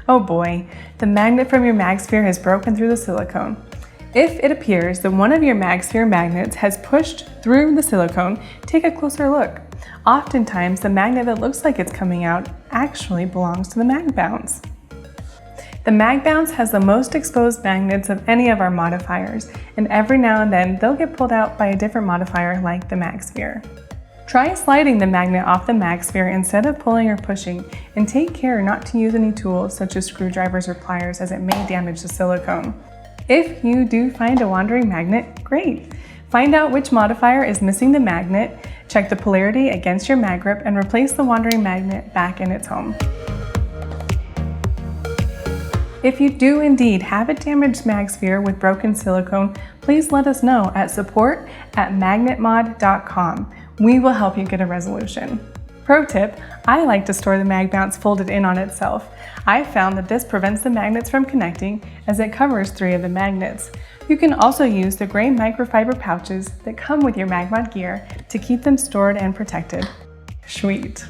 Oh boy, the magnet from your MagSphere has broken through the silicone. If it appears that one of your MagSphere magnets has pushed through the silicone, take a closer look. Oftentimes, the magnet that looks like it's coming out actually belongs to the mag bounce. The mag bounce has the most exposed magnets of any of our modifiers, and every now and then they'll get pulled out by a different modifier like the MagSphere. Try sliding the magnet off the MagSphere instead of pulling or pushing, and take care not to use any tools such as screwdrivers or pliers as it may damage the silicone. If you do find a wandering magnet, great! Find out which modifier is missing the magnet, check the polarity against your mag grip, and replace the wandering magnet back in its home. If you do indeed have a damaged MagSphere with broken silicone, please let us know at support@magnetmod.com. We will help you get a resolution. Pro tip, I like to store the mag bounce folded in on itself. I found that this prevents the magnets from connecting as it covers 3 of the magnets. You can also use the gray microfiber pouches that come with your MagMod gear to keep them stored and protected. Sweet.